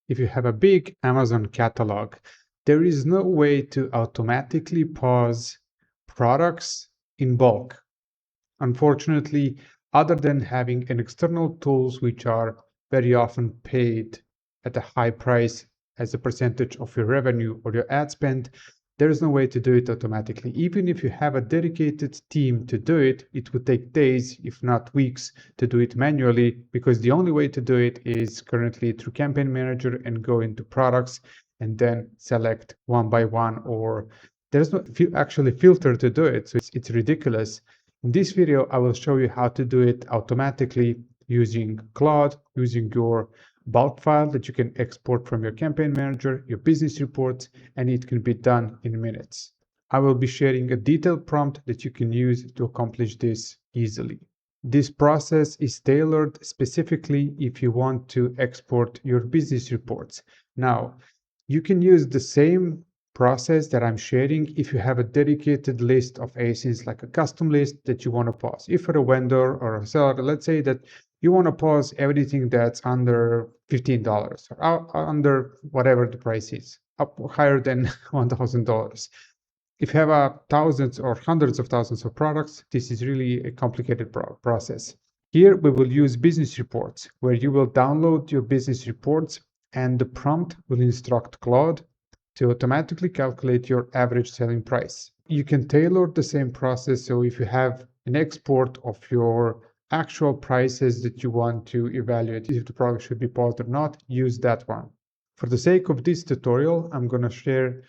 if you have a big Amazon catalog, there is no way to automatically pause products in bulk. Unfortunately, other than having an external tools which are very often paid at a high price as a percentage of your revenue or your ad spend, there is no way to do it automatically. Even if you have a dedicated team to do it, it would take days, if not weeks, to do it manually, because the only way to do it is currently through Campaign Manager and go into products and then select one by one, or there's no actually filter to do it. So it's ridiculous. In this video, I will show you how to do it automatically using Claude, using your bulk file that you can export from your campaign manager, your business reports, and it can be done in minutes. I will be sharing a detailed prompt that you can use to accomplish this easily. This process is tailored specifically if you want to export your business reports. Now, you can use the same process that I'm sharing if you have a dedicated list of ASINs, like a custom list that you want to pause. If you're a vendor or a seller, let's say that you want to pause everything that's under $15 or under whatever the price is, up higher than $1,000. If you have thousands or hundreds of thousands of products, this is really a complicated process. Here we will use business reports, where you will download your business reports and the prompt will instruct Claude to automatically calculate your average selling price. You can tailor the same process, so if you have an export of your actual prices that you want to evaluate if the product should be paused or not, use that one. For the sake of this tutorial, I'm going to share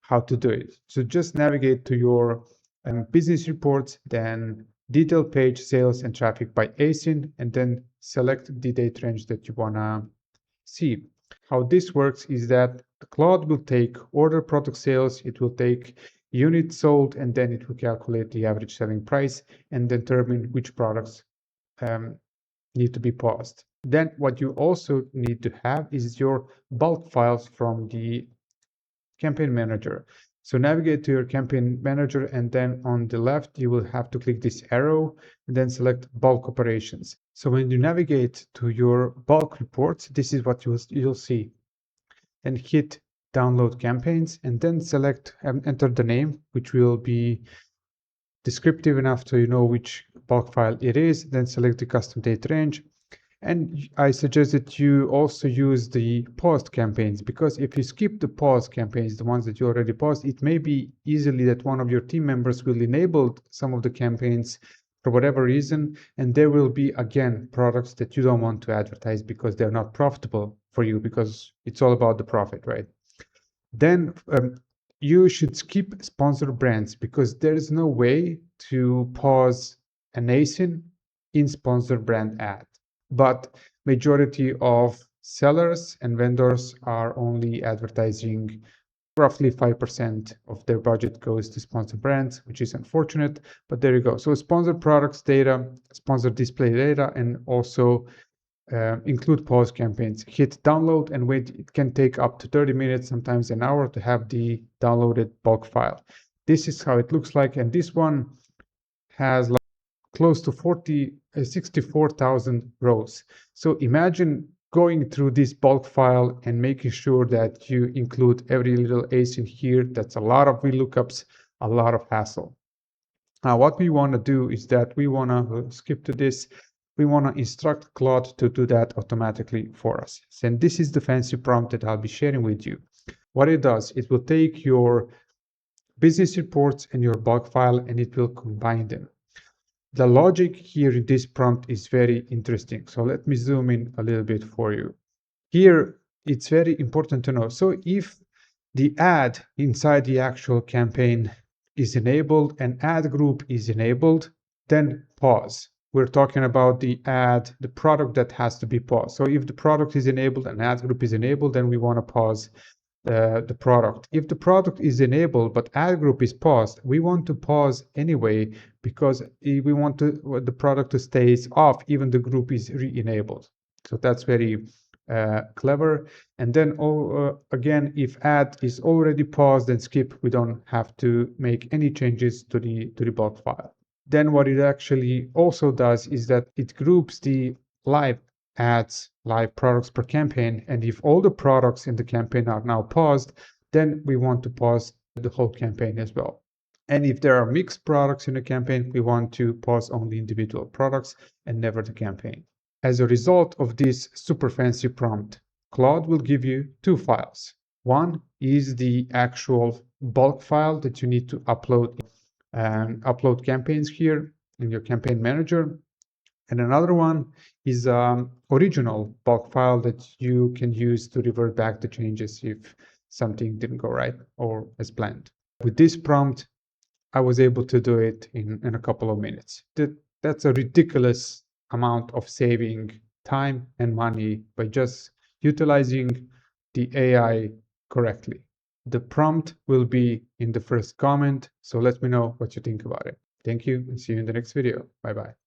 how to do it. So just navigate to your business reports, then detail page, sales and traffic by ASIN, and then select the date range that you want to see. How this works is that the Claude will take order product sales, it will take units sold, and then it will calculate the average selling price and determine which products need to be paused. Then what you also need to have is your bulk files from the Campaign Manager. So navigate to your Campaign Manager, and then on the left, you will have to click this arrow and then select Bulk Operations. So when you navigate to your bulk reports, this is what you'll see. And hit Download Campaigns, and then select and enter the name, which will be descriptive enough so you know which bulk file it is. Then select the custom date range. And I suggest that you also use the paused campaigns, because if you skip the paused campaigns, the ones that you already paused, it may be easily that one of your team members will enable some of the campaigns for whatever reason, and there will be, again, products that you don't want to advertise because they're not profitable for you, because it's all about the profit, right? Then you should skip sponsored brands, because there is no way to pause an ASIN in sponsored brand ad. But majority of sellers and vendors are only advertising. Roughly 5% of their budget goes to sponsored brands, which is unfortunate, but there you go. So sponsored products data, sponsored display data, and also include pause campaigns. Hit download and wait. It can take up to 30 minutes, sometimes an hour, to have the downloaded bulk file. This is how it looks like, and this one has like close to 64,000 rows. So imagine going through this bulk file and making sure that you include every little ASIN here. That's a lot of VLOOKUPs, a lot of hassle. Now, what we want to do is that we want to skip to this. We want to instruct Claude to do that automatically for us. And this is the fancy prompt that I'll be sharing with you. What it does, it will take your business reports and your bulk file, and it will combine them. The logic here in this prompt is very interesting. So let me zoom in a little bit for you. Here, it's very important to know. So if the ad inside the actual campaign is enabled and ad group is enabled, then pause. We're talking about the ad, the product that has to be paused. So if the product is enabled and ad group is enabled, then we want to pause the product. If the product is enabled but ad group is paused, we want to pause anyway, because we want the product to stay off even the group is re-enabled. So that's very clever. And then again, if ad is already paused, then skip. We don't have to make any changes to the bulk file. Then what it actually also does is that it groups the live ads live products per campaign. And if all the products in the campaign are now paused, then we want to pause the whole campaign as well. And if there are mixed products in a campaign, we want to pause only individual products and never the campaign. As a result of this super fancy prompt, Claude will give you two files. One is the actual bulk file that you need to upload and upload campaigns here in your campaign manager. And another one is original bulk file that you can use to revert back the changes if something didn't go right or as planned. With this prompt, I was able to do it in a couple of minutes. That's a ridiculous amount of saving time and money by just utilizing the AI correctly. The prompt will be in the first comment, so let me know what you think about it. Thank you and see you in the next video. Bye bye.